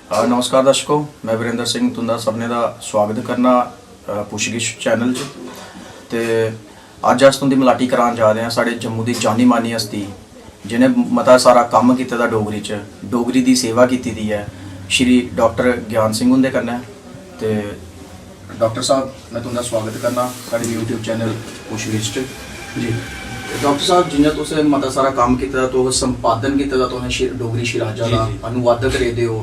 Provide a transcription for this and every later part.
नमस्कार दर्शकों, मैं वीरेंद्र सिंह तुंदा सबने का स्वागत करना पुछगिछ चैनल च। ते अज अस तुंदी मलाटी करान जा रहे हैं साढ़े जम्मू की जानी मानी हस्ती जिन्हें मता सारा कम कीते दा डोगरी च, डोगरी की सेवा की दी है, श्री डॉक्टर ज्ञान सिंह हुंदे कन्नै। ते डॉक्टर साहब मैं तुंदा स्वागत करना साढ़े यूट्यूब चैनल पुछगिछ च जी। डॉक्टर साहब जियां तुसें मता सारा कम्म कीते दा, तुस संपादन कीते दा, तुसें डोगरी शिराजा दा अनुवादक रेह्दे हो,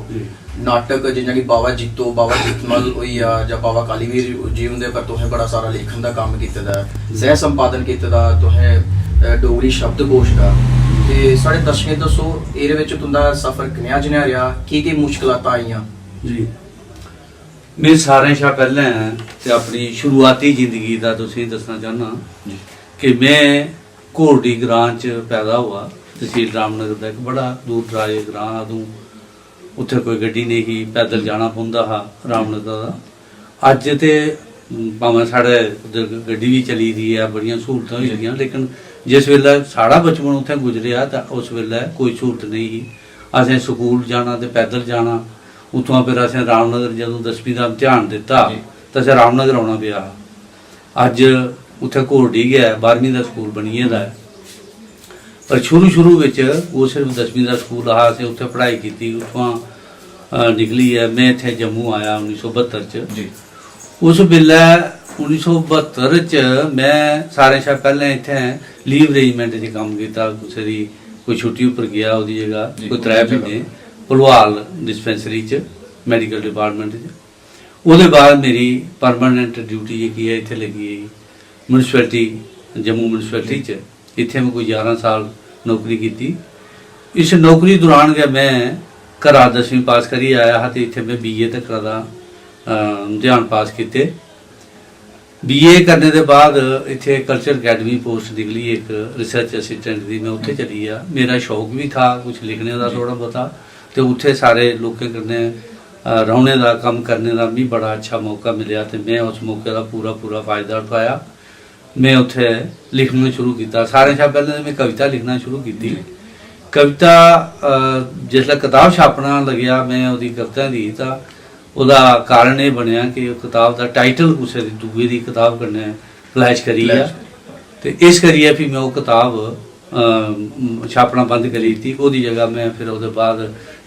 नाटक जियां कि बाबा जित्तो, बाबा जितमल होई गेआ जां बाबा कालीवीर जी हुंदे पर तुसें बड़ा सारा लेखन दा कम्म कीते दा, सह संपादन कीते दा, तुसें डोगरी शब्दकोश दा। ते साढ़े दर्शकें दस्सो एह्दे विच तुंदा सफर कनेहा जनेहा रेहा, केह् मुश्कलातां आईयां? जी मैं सारें शा पैह्लें ते अपनी शुरुआती जिंदगी दा तुसें दस्सना चाहना कि मैं घोरडी ग्रां च पैदा हुआ, तहसील रामनगर दा एक बड़ा दूर दराज ग्रां। अदूं उत्थे कोई गड्डी नहीं ही, पैदल जाना पौंदा हा रामनगर दा। अज्ज ते भावें साढ़े उद्धर गड्डी भी चली दी है, बड़ियां सहूलतां होई गेदियां, लेकिन जिस वेल्लै साढ़ा बचपन उत्थें गुजरेआ तां उस वेल्लै कोई सहूलत नहीं ही। असें स्कूल जाना ते पैदल जाना, उत्थुआं फिर असें रामनगर जदूं 10वीं दा इम्तिहान दित्ता तां असें रामनगर औना पेआ। अज्ज उत्थे घोरडी गै 12वीं दा स्कूल बनी गेदा है, पर शुरू बिच वो सिर्फ 10वीं दा स्कूल हा। असें उत्थे पढ़ाई कीती, उत्थुआं निकलियै मैं इत्थे जम्मू आया 1972 च। उस बेल्लै 1972 च मैं सारें शा पैह्लें इत्थै लीव अरेंजमेंट च कम्म कीता। कुसै दी कोई छुट्टी उप्पर गया, ओह्दी जगह कोई 3 महीने भलवाल डिस्पैंसरी च मैडिकल डिपार्टमेंट च। ओह्दे बाद मेरी परमानेंट ड्यूटी जेह्की है इत्थै लगी गेई म्युनिसिपैलिटी, जम्मू म्युनिसिपैलिटी च। इत्थै मैं कोई 11 साल नौकरी कीती। इस नौकरी दौरान गै मैं घरा 10वीं पास करियै आया हा ते इत्थै मैं BA तक्कर दा इम्तिहान पास कीते। BA करने दे बाद इत्थे कल्चर अकैडमी पोस्ट निकली एक रिसर्च असिस्टेंट दी, मैं उत्थे चली गया। मेरा शौक भी था कुछ लिखने का थोड़ा बहुता, ते उत्थे सारे लोकें कन्नै रौह्ने का कम्म करने का भी बड़ा अच्छा मौका मिलेआ ते मैं उस मौके का पूरा फायदा उठाया। मैं उत्थे लिखना शुरू किया। सारें शा पैह्लें मैं कविता लिखना शुरू की। कविता जिसलै कताब छापना लग्या मैं ओह्दी कविता दी, तां ओह्दा कारण एह् बनेआ कि कताब का टाइटल कुसै दी दूए दी कताब कन्नै क्लैश करी गेआ, ते इस करियै फ्ही मैं ओह् कताब छापना बंद करी दित्ती। ओह्दी जगह मैं फिर ओह्दे बाद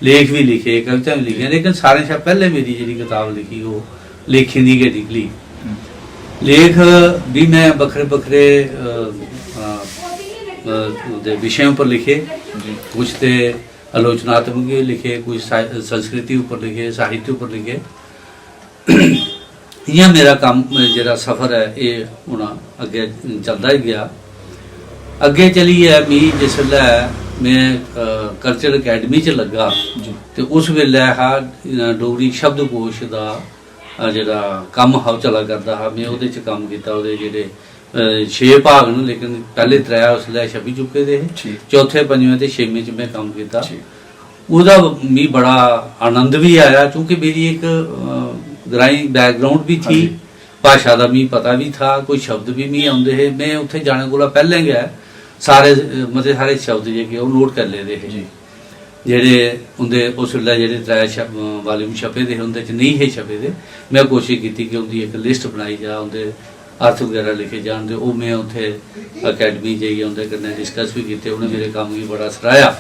लेख भी लिखे, कविता भी लिखियां, लेकिन सारें शा पैह्लें मेरी जेह्ड़ी कताब लिखी ओह् लेखें दी गै निकली। लेख भी मैं बक्खरे विषयों पर लिखे, कुछ ते आलोचनात्मक लिखे, कुछ संस्कृति उपर लिखे, साहित्य उपर लिखे। इ'यां मेरा कम्म जेह्ड़ा सफर है ये होना अग्गे चलदा ही गया। अग्गे चलिए मी जिसलै मैं कल्चर अकैडमी च लग्गा ते उस वेल्लै हा डोगरी शब्दकोश दा जेह्ड़ा कम्म हा चला करदा हा। मैं ओह्दे च कम्म कीता। ओह्दे जेह्ड़े 6 भाग न, लेकिन पैह्ले 3 उसलै छपी चुके दे हे, चौथे, पंजवें ते 6वें च मैं कम्म कीता। ओह्दा मी बड़ा आनंद भी आया, क्योंकि मेरी एक ग्राईं बैकग्राउंड भी थी, भाशा का मी पता भी था, कोई शब्द भी मी आउंदे हे। मैं उत्थे जाने कोला पैह्लें गै सारे मते सारे शब्द जेह्के ओह् नोट करी लेदे हे, जेह्ड़े उं'दे उस वेल्लै जेह्ड़े 3 वाल्यूम छपे दे हे उं'दे च नेईं हे छपे दे। मैं कोशिश कीती कि उं'दी इक लिस्ट बनाई जा, उं'दे अर्थ बगैरा लिखे जान, ते ओह् मैं उत्थे अकैडमी जाइयै उं'दे कन्नै डिस्कस भी कीते। उ'नें मेरे कम्म गी बड़ा सराहेआ,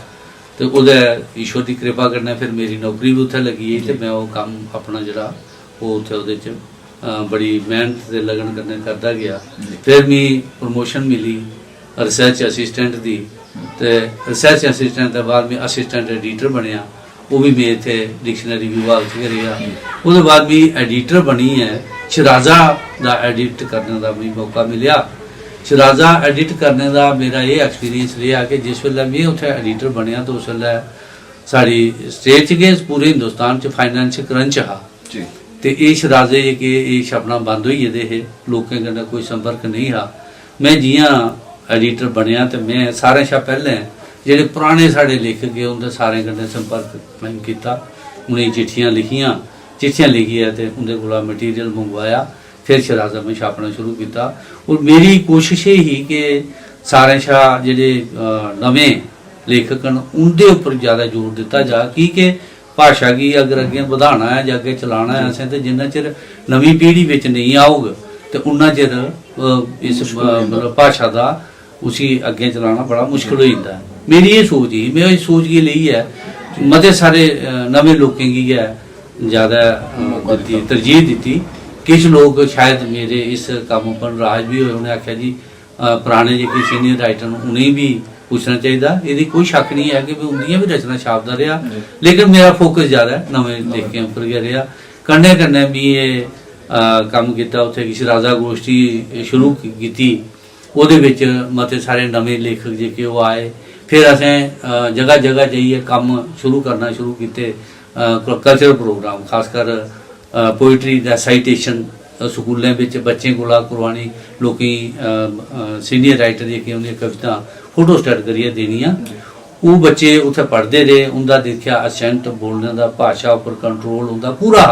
ते ओह्दे ईश्वर दी कृपा कन्नै फिर मेरी नौकरी भी उत्थे लगी गेई, ते मैं ओह् कम्म अपना जेह्ड़ा ओह् उत्थे ओह्दे च बड़ी मेहनत ते लगन कन्नै करदा गया। फिर मी प्रमोशन मिली रिसर्च असिस्टेंट दी, ते रिसर्च असिस्टेंट दे बाद मैं असिस्टेंट एडिटर बनेआ। ओह् भी मैं इत्थे डिक्शनरी विभाग च गै रेहा। ओह्दे बाद मी एडिटर बनियै शराजा दा एडिट करने का भी मौका मिलेआ। शराजा एडिट करने का मेरा ये एक्सपीरियंस रेहा कि जिस वेल्लै मैं उत्थे एडिटर बनेआ तो उस वेल्लै साढ़ी स्टेट च गै पूरे हिंदुस्तान च फाइनैंशियल क्रंच हा, ते एह् शराजे जेह्के एह् छपना बंद होई गेदे हे, लोकें कन्नै कोई संपर्क नहीं हा। मैं जियां एडिटर बनेआ ते मैं सारें शा पैह्लें जेह्ड़े पुराने साढ़े लेखक हे उं'दे सारें कन्नै संपर्क मैं कीता, उ'नेंगी चिट्ठियां लिखियै ते उं'दे कोला मटीरियल मंगवाया। फिर शराजा में छापना शुरू किया। और मेरी कोशिश यही ही कि सारें शा जेह्ड़े नमें लेखक न उं'दे उप्पर ज़्यादा जोर दिता जा, कि भाषा की अगर अगे बढ़ाना है या अगे चलाना है असें ते जिन्ना चिर नवीं पीढ़ी विच नहीं आऊग ते उन्ना चिर इस मतलब भाषा का उसी अगे चलाना बड़ा मुश्किल हो जाता है। मेरी ये सोच ही मैं इस सोच की ली है मते सारे नवे लोगों की है ज़्यादा तरजीह दी। कुछ लोग शायद मेरे इस काम पर नाराज भी हुए, उन्हें आख्या जी पुराने जो सीनियर राइटर उन्हें भी पूछना चाहिए। ये कोई शक नहीं है कि उनकी भी रचना छापता रहा, लेकिन मेरा फोकस ज़्यादा नवे लेखकों पर गया रहा। कन्ने कन्ने भी ये काम किया, उत्थे किसी राजा गोष्ठी शुरू की, ਉਹਦੇ ਵਿੱਚ मते सारे नवे लेखक जो वो आए। फिर असें जगह जगह जाइए काम शुरू करना शुरू किए, कल्चरल प्रोग्राम खासकर पोइट्री का साइटेशन स्कूलों में बच्चों को करवानी, लोग सीनियर राइटर जो उन्हें कविता फोटो स्टेट करिए देनिया, वो बच्चे उत्थे पढ़ते रहे, उनका देखा असेंट बोलने का, भाषा उपर कंट्रोल उनका पूरा।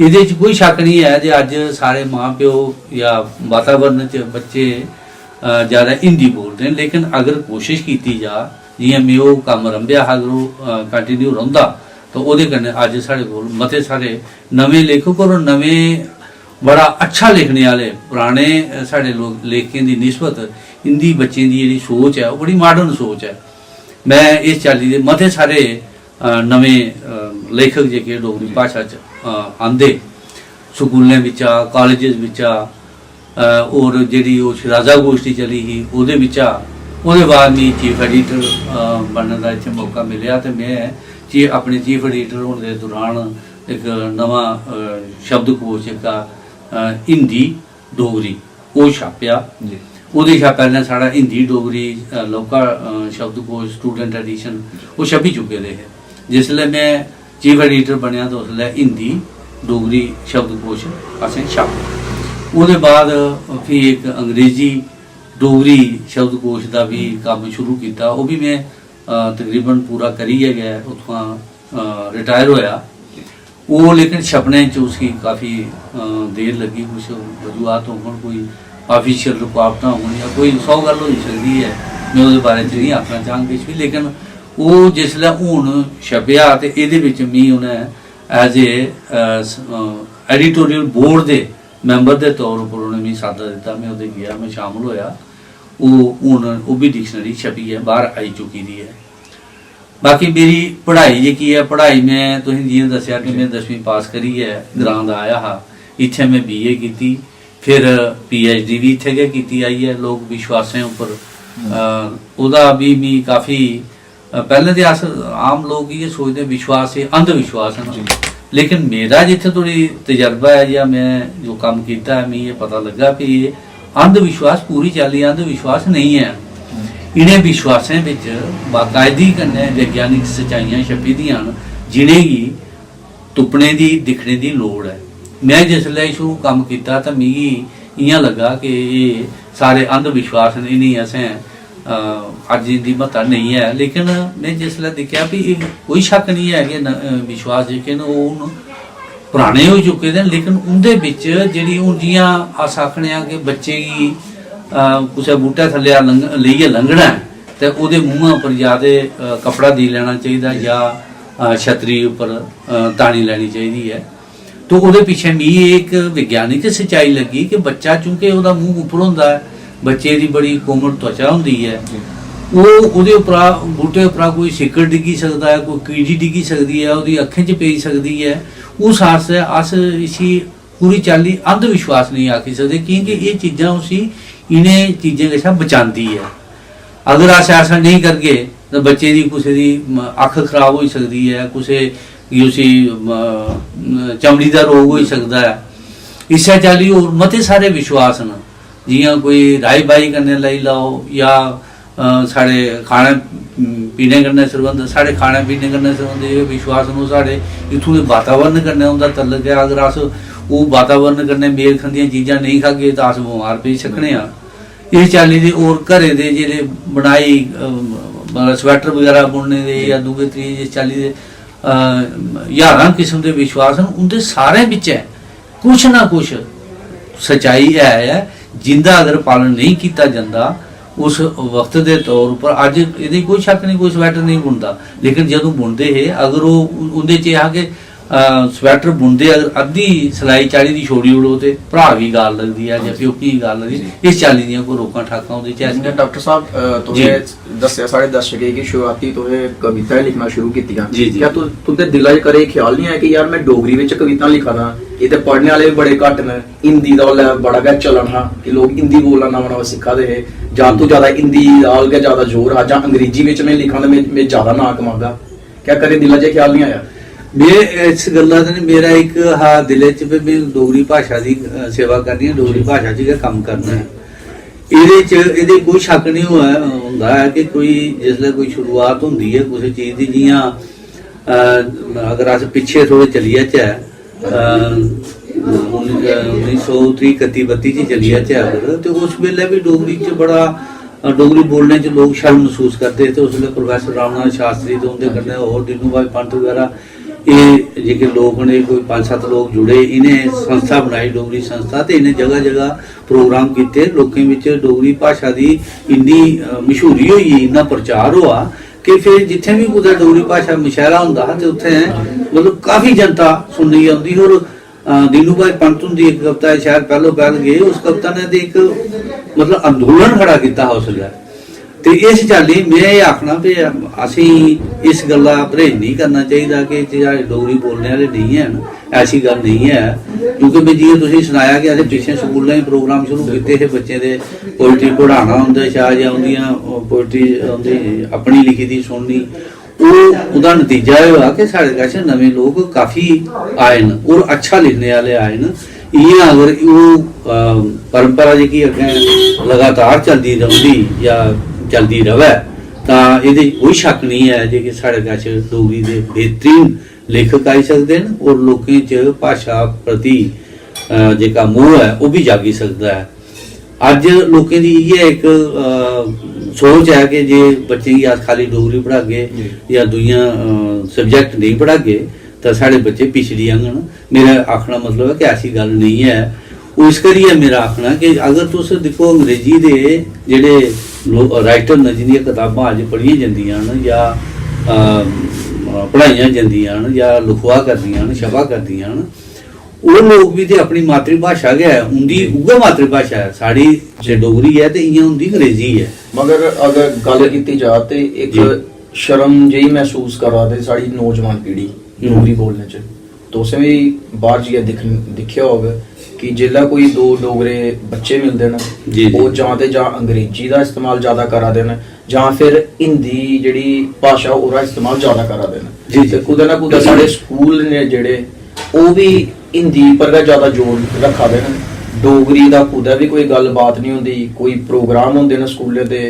ये कोई शक नहीं है जो अज सारे माँ प्यो या वातावरण बच्चे ज़्यादा हिंदी बोलते हैं, लेकिन अगर कोशिश की जा जियां मैं वो काम रंभ्या अगर वो कंटिन्यू रहा तो वो अज साढ़े को मते सारे नवे लेखक और नवे बड़ा अच्छा लिखने वाले पुराने साढ़े लोग लेखकों की निस्बत हिंदी बच्चों की जी सोच है वो बड़ी मॉडर्न सोच है। मैं इस चाली के मते सारे नवे लेखक जो डोगरी भाषा आंदे स्कूलों कॉलेज और जी राजा गोष्ठी चली ही वो बाद मैं चीफ एडिटर बनने का इतने मौका मिले, तो मैं अपने चीफ एडिटर होने के दौरान एक नवा शब्दकोश का हिंदी डोगरी वो छापया। वो पहले साढ़ा हिंदी डोगरी लौका शब्दकोश स्टूडेंट एडिशन वो छपी चुके थे। जिसले मैं चीफ एडिटर बनया तो उसले हिंदी डोगरी शब्दकोश असें छापया। उसके बाद फिर एक अंग्रेजी डोगरी शब्दकोश का भी काम शुरू किया, वो भी मैं तकरीबन पूरा करी है गया, उतों रिटायर होया वो, लेकिन छपने उसकी काफ़ी देर लगी, कुछ वजूहत हो, कोई ऑफिशियल रुकावट हो या कोई 100 गल हो सकती है, मैं उस बारे नहीं आखना चाहूँ कुछ भी। लेकिन वो जिसलै हूँ छपया तो ये मी उन्हें एज ए एडिटोरियल बोर्ड के मैंबर के तौर पर उन्हें मैं सादा दिता, मैं उहदे गया, मैं शामिल होया। वो हूँ वो भी डिक्शनरी छपी है, बाहर आई चुकी दी है। बाकी मेरी पढ़ाई जी है, पढ़ाई मैं तुसीं जियां दस्सिया कि मैं 10वीं पास करी है, ग्रां दा आया हा, इत्थे मैं BA की, फिर PhD भी इत्थे गै कीती आई है लोक विश्वासें उपर। उहदा भी मैं काफ़ी पहले तो अस आम लोग ये सोचते विश्वास है अंधविश्वास है ना, लेकिन मेरा जिथे थोड़ी तजर्बा है या मैं जो काम किया है, मैं ये पता लगा कि ये अंधविश्वास पूरी चाली अंधविश्वास नहीं है। इन्हें विश्वासों में बाकायदी कन्नै वैज्ञानिक सच्चाइयां छपी दियां जिन्हें गी तुपने की दिखने की लोड़ है। मैं जिसलै शुरू काम किया तो मिगी इयां लगा कि ये सारे अंधविश्वास ने, इन्हीं असें अज इनकी महत्ता नहीं है। लेकिन मैं जिसलै दिखा भी कोई शक नहीं है कि विश्वास जेह्के न ओह् पुराने हो चुके हैं, लेकिन उंदे बिच जिहड़ी हुण जियां अस आखने आ कि बच्चे गी कुसै बूटे थल्ले लेइयै लंघना है तो उहदे मूंहां पर या ते कपड़ा दी लेना चाहिए या छतरी उपर तानी लैनी चाहिए है। तो उहदे पिछे मिगी एक विज्ञानिक सच्चाई लगी कि बच्चा चूंकि उहदा मूँह उपर हुंदा है, बच्चे की बड़ी कोमल त्वचा होंदी है, वो उहदे उपरा बूटे उपरा कोई सिक्कड़ डिग्गी सकता है, कोई कीड़ी डिग्गी सकती है, उहदी अखें च पेई सकती है। उस आस्ते अस इसी पूरी चाली अंधविश्वास नहीं आखी सकते, क्योंकि ये चीज़ां उसी इन्हें चीज़ें कशा बचाती है। अगर अस ऐसा नहीं करगे तो बच्चे की किसी की अख खराब हो सकती है, किसी उसी चमड़ी का रोग हो सकता है। इस चाली होर मते सारे विश्वास न, जियां कोई राई बाई करने लाई लाओ या साढ़े खाने पीने कन्नै सरबंध, साढ़े खाने पीने कन्नै सरबंध विश्वास न साढ़े इत्थूं दे वातावरण कन्नै उंदा तल्लक है। अगर अस वो वातावरण कन्नै मेल खंदियां चीज़ां नहीं खागे तो अस बमार पेई सकने आ। इस चाली दे और घरे दे जेह्ड़े बनाई मतलब स्वैटर वगैरह बुनने दे या दूए त्रीए जिस चाली दे हज़ारां किस्म के विश्वास न, उंदे सारे बिच है कुछ ना कुछ सच्चाई है जिंदा अगर पालन नहीं किया जाता ਉਸ ਵਕਤ ਦੇ ਤੌਰ ਉੱਪਰ ਅੱਜ ਇਹਦੀ ਕੋਈ ਸ਼ੱਕ ਨਹੀਂ, ਕੋਈ ਸਵੈਟਰ ਨਹੀਂ ਬੁਣਦਾ, ਲੇਕਿਨ ਜਦੋਂ ਬੁਣਦੇ ਹੈ ਅਗਰ ਉਹ ਉਹਦੇ 'ਚ ਆ ਕੇ ਸਵੈਟਰ ਬੁਣਦੇ ਅਗਰ ਅੱਧੀ ਸਿਲਾਈ 40 ਦੀ ਛੋੜੀ ਉੜੋ ਤੇ ਭਰਾ ਵੀ ਗਾਲ ਲੱਗਦੀ ਹੈ ਜਾਂ ਪਿਓ ਕੀ ਗਾਲ ਲੱਗਦੀ, ਇਸ ਚਾਲੀ ਦੀਆਂ ਕੋਈ ਰੋਕਾਂ ਠਾਕਾਂ ਉਹਦੇ 'ਚ ਜਿਵੇਂ ਡਾਕਟਰ ਸਾਹਿਬ ਤੁਸੀਂ ਦੱਸਿਆ ਸਾਡੇ ਦਰਸ਼ਕ ਕਿ ਸ਼ੁਰੂਆਤੀ ਤੁਸੀਂ ਕਵਿਤਾ ਲਿਖਣਾ ਸ਼ੁਰੂ ਕੀਤੀਆਂ, ਕਿਆ ਤੁਹਾਡੇ ਦਿਲਾਂ 'ਚ ਕਰੇ ਖਿਆਲ ਨਹੀਂ ਆਇਆ ਕਿ ਯਾਰ ਮੈਂ ਡੋਗਰੀ ਵਿੱਚ ਕਵਿਤਾ ਲਿਖਾਂ? ਇਹ ਤੇ ਪੜ੍ਹਨੇ ਵਾਲੇ ਵੀ ਬੜੇ ਘੱਟ ਨੇ, ਹਿੰਦੀ ਦਾ ਬੜਾ ਗਾ ਚੱਲਣ ਹਾਂ ਕਿ ਲੋਕ ਹਿੰਦੀ ਬੋਲਣਾ ਨਵਾਂ ਸਿੱਖਾ ਦੇ, ਜਾਂ ਤੋਂ ਜ਼ਿਆਦਾ ਹਿੰਦੀ ਆਲ ਕੇ ਜ਼ਿਆਦਾ ਜ਼ੋਰ ਆ, ਜਾਂ ਅੰਗਰੇਜ਼ੀ ਵਿੱਚ ਮੈਂ ਲਿਖਾਂ ਤਾਂ ਮੈਂ ਜ਼ਿਆਦਾ ਨਾ ਕਮਾਂਗਾ, ਕਿਆ ਕਰੇ ਦਿਲਾਂ 'ਚ ਖਿਆਲ ਨਹੀਂ ਆਇਆ? ਮੈਂ ਇਸ ਗੱਲਾਂ ਦਾ ਮੇਰਾ ਇੱਕ ਦਿਲ 'ਚ ਵੀ ਮੈਂ ਡੋਗਰੀ ਭਾਸ਼ਾ ਦੀ ਸੇਵਾ ਕਰਨੀ ਹੈ, ਡੋਗਰੀ ਭਾਸ਼ਾ 'ਚ ਕੰਮ ਕਰਨਾ ਹੈ। ਇਹਦੇ ਕੋਈ ਸ਼ੱਕ ਨਹੀਂ ਹੁੰਦਾ ਹੈ ਕਿ ਕੋਈ ਜਿਸਲੇ ਕੋਈ ਸ਼ੁਰੂਆਤ ਹੁੰਦੀ ਹੈ ਕਿਸੇ ਚੀਜ਼ ਦੀ, ਜਿਹੀਆਂ ਅਗਰ ਅਸੀਂ ਪਿੱਛੇ ਥੋੜੇ ਚਲੀਏ ਚ 1931-32 ਚ ਚਲੀਏ ਚ ਅਗਰ, ਤੇ ਉਸ ਵੇਲੇ ਵੀ ਡੋਗਰੀ 'ਚ ਬੜਾ डोगरी बोलने च लोग शर्म महसूस करते थे। उसले प्रोफेसर रामनाथ शास्त्री तो उनके कन्नै और दीनू भाई पंत वगैरह ये जेके लोग ने कोई 5-7 लोग जुड़े, इन्हें संस्था बनाई डोगरी संस्था, ते इन्हें जगह जगह प्रोग्राम किए, लोगों विच डोगरी भाषा की इन्नी मशहूरी हुई, इन्ना प्रचार हुआ कि फिर जिथे भी कुछ डोगरी भाषा मुशायरा हुंदा ते उत्थे मतलब काफ़ी जनता सुनने आउंदी। और दीनू भाई पंत हुंदी एक कविता है, शायद पहलो पहल गए उस कविता ने ते एक मतलब अंदोलन खड़ा किया उसले। तो इस चाली मैं ये आखना भी असी इस गल्ला परहेज नहीं करना चाहिए कि डोगरी बोलने वाले नहीं है, ऐसी गल नहीं है। क्योंकि मैं जियां तुसीं सुनाया कि असें पिछले स्कूलों प्रोग्राम शुरू किए थे, बच्चे दे पोइट्री पढ़ाना होंदा, शायद जां उंदियां पोइट्री अपनी लिखी दी सुननी, ਉਹਦਾ ਨਤੀਜਾ ਇਹ ਹੋਇਆ ਕਿ ਸਾਡੇ ਕੋਲ ਨਵੇਂ ਲੋਕ ਕਾਫੀ ਆਏ ਨੇ ਔਰ ਅੱਛਾ ਲਿਖਣੇ ਵਾਲੇ ਆਏ ਨੇ। ਇਹ ਅਗਰ ਉਹ ਪਰੰਪਰਾ ਜਿਹੜੀ ਅੱਗੇ ਲਗਾਤਾਰ ਚੱਲਦੀ ਰਹੀ ਜਾਂ ਚੱਲਦੀ ਰਹੇ ਤਾਂ ਇਹਦੇ ਕੋਈ ਸ਼ੱਕ ਨਹੀਂ ਹੈ ਜੇ ਕਿ ਸਾਡੇ ਕੋਲ ਡੋਗਰੀ ਦੇ ਬਿਹਤਰੀਨ ਲੇਖਕ ਆਈ ਸਕਦੇ ਨੇ ਔਰ ਲੋਕਾਂ 'ਚ ਭਾਸ਼ਾ ਪ੍ਰਤੀ ਜਿਹੜਾ ਮੋਹ ਹੈ ਉਹ ਵੀ ਜਾਗੀ ਸਕਦਾ ਹੈ। ਅੱਜ ਲੋਕਾਂ ਦੀ ਇਹ ਇੱਕ सोच है कि जे बच्चे की अस खाली डोगरी पढ़ागे या दुनिया सब्जैक्ट नहीं पढ़ागे तो साढ़े बच्चे पिछड़ी जाङन। मेरा आखना मतलब है कि ऐसी गल नहीं है। उस करियै मेरा आखना कि अगर तुस दिक्खो अंग्रेजी दे जेह्ड़े राइटर न जिंदियां कताबां अज्ज पढ़ियां जंदियां न या पढ़ाइयां जंदियां न या लिखवा करदियां न छपा करदियां न, वो लोग भी ते अपनी मातृभाषा गै है, उंदी उ'ऐ मातृभाषा है, साड़ी जे डोगरी है ते इ'यां उंदी अंग्रेजी है। मगर अगर गल कीती जा ते एक शर्म जेही महसूस करा दे साड़ी नौजवान पीढ़ी डोगरी बोलने च। तुसें भी बाहर जाइयै दिक्खेआ होग कि जेल्लै कोई दो डोगरे बच्चे मिलदे न वो जां ते जां अंग्रेजी दा इस्तेमाल ज्यादा करा दे न जां फिर हिंदी जेह्ड़ी भाशा ओह्दा इस्तेमाल ज्यादा करा दे न। ते कुदै ना कुदै साढ़े स्कूल ने जेह्ड़े ओह् भी हिंदी पर गै ज्यादा जोर रखा दे न। डोगरी दा कुदै भी कोई गलबात नहीं होंदी, कोई प्रोग्राम होंदे न स्कूलें दे,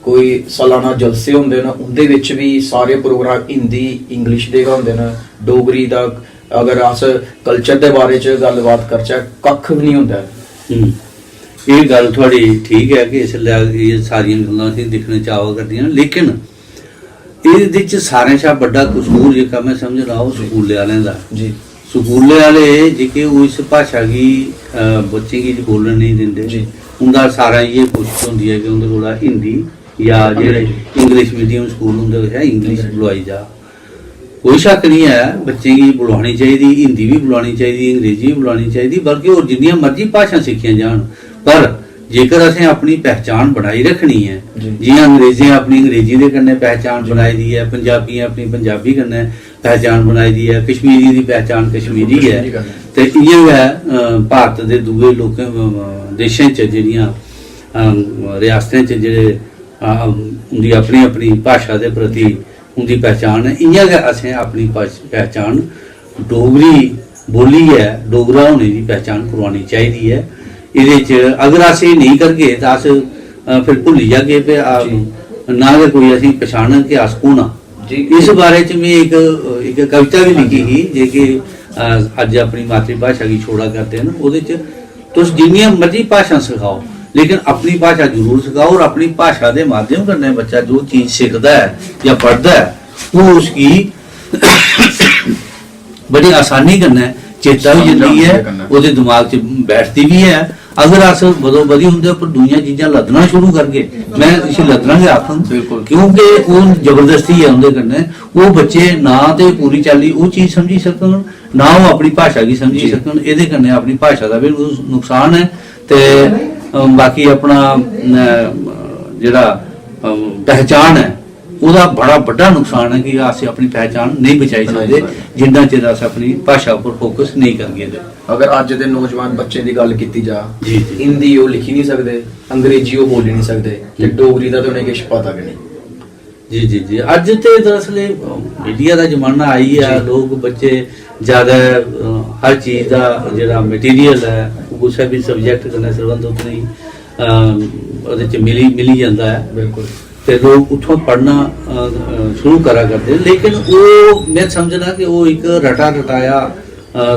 कोई सालाना जलसे होंदे न, उंदे विच भी सारे प्रोग्राम हिंदी इंग्लिश दे गै होंदे न। डोगरी दा अगर अस कल्चर दे बारे च गलबात करचै कक्ख भी नहीं होंदा। ये गल थोड़ी ठीक है कि इसलै ये सारियां गल्लां असीं दिक्खने च आवा करदियां, लेकिन इहदे च सारें शा बड्डा कसूर जेह्का मैं समझदा ओह् स्कूलें आह्लें दा। जी, स्कूलें वाले जेह्के इस भाशा गी बच्चें गी बोलन नहीं दिंदे, उंदा सारा इ'यै कोशिश होंदी है कि उंदे कोला हिंदी या जेह्ड़े इंग्लिश मीडियम स्कूल उंदे कशा इंग्लिश बुलवाई जा। कोई शक नहीं है बच्चें गी बुलवानी चाहिदी, हिंदी भी बुलवानी चाहिदी, अंग्रेजी भी बुलवानी चाहिदी, बल्कि होर जिन्नियां मर्जी भाशा सिक्खियां जान। पर जेकर असें अपनी पहचान बनाई रखनी है, जियां अंग्रेजें अपनी अंग्रेजी दे कन्नै पहचान बनाई दी है, पंजाबियें अपनी पंजाबी कन्नै पहचान बनाई दी है, कश्मीरी दी पहचान कश्मीरी है, ते इ'यै गै भारत दे दूए लोकें देशें च जेह्ड़ियां रियासतें च जेह्ड़े उंदी अपनी अपनी भाशा दे प्रति उंदी पहचान है, इ'यां गै असें अपनी पहचान डोगरी बोली है, डोगरा होने की पहचान करवानी चाहिदी है। एह्दे च अगर अस एह् नहीं करगे तो अस फिर भुल्ली जागे पे ना गै कोई असीं पछाणन कि अस कु'न आं। इस बारे च मैं एक कविता भी लिखी ही जेह्की अज्ज अपनी मातृभाषा गी छोड़ा करदे न। ओह्दे च तुस जिन्नियां मर्जी भाशा सखाओ लेकिन अपनी भाशा जरूर सखाओ, और अपनी भाशा दे माध्यम कन्नै बच्चा जो चीज सिखदा है या पढ़दा है वो उसकी बड़ी आसानी कन्नै चेता भी जंदी है, ओह्दे दिमाग च बैठदी भी है, अगर अस बदो बदी उनके उपर दूसरी चीज़ां लदना शुरू करके मैं इसे लदना के आखन बिल्कुल। क्योंकि वो जबरदस्ती है उनके कन्नै वो बच्चे ना तो पूरी चाली वो चीज़ समझी सकन ना वो अपनी भाषा की समझी सकन ये कन्नै अपनी भाषा का भी नुकसान है ते बाकी अपना जिहड़ा पहचान है ਉਹਦਾ बड़ा बड़ा नुकसान है कि ਅਸੀਂ अपनी पहचान नहीं बचाई सकते जिन्ना चिर अस अपनी भाषा पर फोकस नहीं करिए। अगर अज दे नौजवान बच्चे की गल की जा जी, जी। हिंदी वो लिखी नहीं सकते, अंग्रेजी वो बोली नहीं सकते ते डोगरी का तो उन्हें किश पता भी नहीं। जी जी जी अज तो दरअसल मीडिया का जमाना आई है, लोग बच्चे ज्यादा हर चीज का जो मटीरियल है कुछ भी सबजैक्ट कन्नै संबंधित नहीं मिली जाता है बिल्कुल ते लोग उठों पढ़ना शुरू करा करते, लेकिन वो मैं समझना कि वो एक रटा रटाया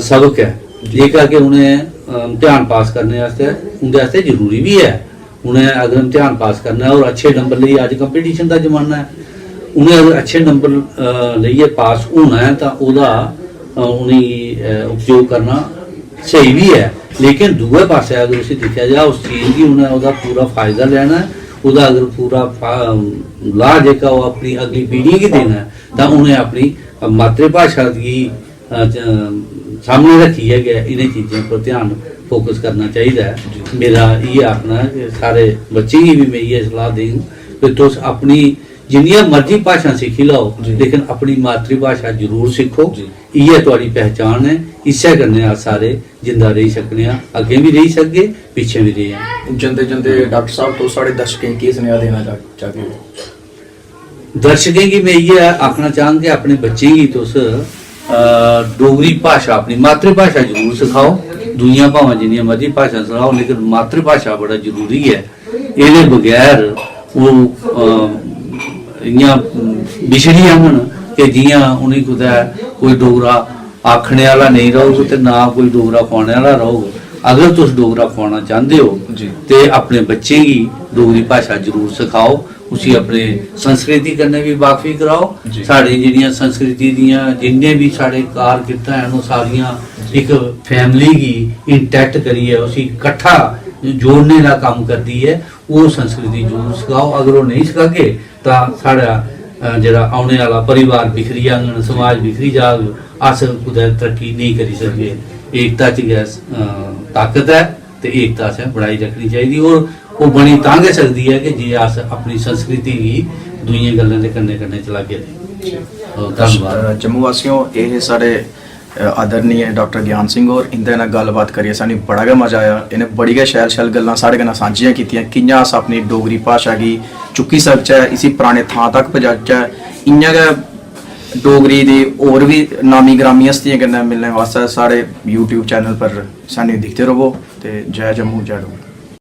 सबक है जेका कि उन्हें इम्तिहान पास करने वास्ते उनके वास्ते जरूरी भी है। उन्हें अगर इम्तिहान पास करना है और अच्छे नंबर लिए अज कंपीटीशन का जमाना है, उन्हें अगर अच्छे नंबर लिए पास होना है तो ओदा उन्हें उपयोग करना सही भी है, लेकिन दूसरे पासे अगर उसे देखा जाए उस चीज़ की उन्हें उसका पूरा फायदा लेना है, उसका अगर पूरा लाभ जेका वो अपनी अगली पीढ़ी की देना है तो उन्हें अपनी मातृभाषा की सामने रखी है कि इन्हें चीज़ों पर ध्यान फोकस करना चाहिए है। मेरा ये आखना है कि सारे बच्चे की भी मैं ये सलाह दें कि तुम अपनी जिन्नियां मर्जी भाषा सीखी लो लेकिन अपनी मातृभाषा जरूर सीखो, ये तुम्हारी पहचान है, इसे करने आप सारे जिंदा रही सकने अगे भी रही सके पीछे भी रही। जंदे जंदे डॉक्टर साहब तो साढ़े दर्शकों की सुनेहा देना चाहते हो? दर्शकों की मैं ये आखना चाहूँ कि अपने बच्चे की तुस डोगरी भाषा अपनी मातृभाषा जरूर सिखाओ, दुनिया भावें जिन्नियां मर्जी भाषा सिखाओ लेकिन मातृभाषा बड़ा जरूरी है। ये बगैर वो इयां बिछड़ी जान कि जियां उन्हें कुदै कोई डोगरा आखने वाला नहीं रहोग तो ना कोई डोगरा खुआने वाला रहोग। अगर तुम डोगरा खुआना चाहते हो तो अपने बच्चे की डोगरी भाषा जरूर सिखाओ, उसी अपने संस्कृति कन्नै भी वाकफी कराओ, साढ़ी जिहड़ियां संस्कृति दियां जिन्ने भी साढ़े कार किरतां हैं वो सारियां एक फैमिली की इंटैक्ट करिए उसी इकट्ठा जोड़ने का काम करती है, वो संस्कृति जरूर सिखाओ। अगर वो नहीं सिखागे तो साढ़ा जिहड़ा आने वाला परिवार बिखरी जाङन, समाज बिखरी जाग, अस कुदै तरक्की नहीं करी सकदे। एकता च गै ताकत है तो एकता असें बनाई रखनी चाहिए और वो बनी तां गै सकदी है कि जे अस अपनी संस्कृति गी दूइयां गल्लां दे कन्नै कन्नै चलागे। धन्नवाद। जम्मू वासियों ये साढ़े आदरणीय डॉक्टर ज्ञान सिंह और इंदे नाल गलबात करिए सानू बड़ा गै मजा आया। इन्हें बड़ी गै शैल शैल गल्लां साढ़े कन्नै सांझियां कीतियां कि'यां अस अपनी डोगरी भाशा गी चुक्की सकचै, इसी पुराने थां तक पजाचै। इ'यां गै डोगरी दी होर भी नामी ग्रामी हस्तियां कन्नै मिलने वास्ते साढ़े YouTube चैनल पर सानू दिखते रवो। ते जय जम्मू जय डोगरी।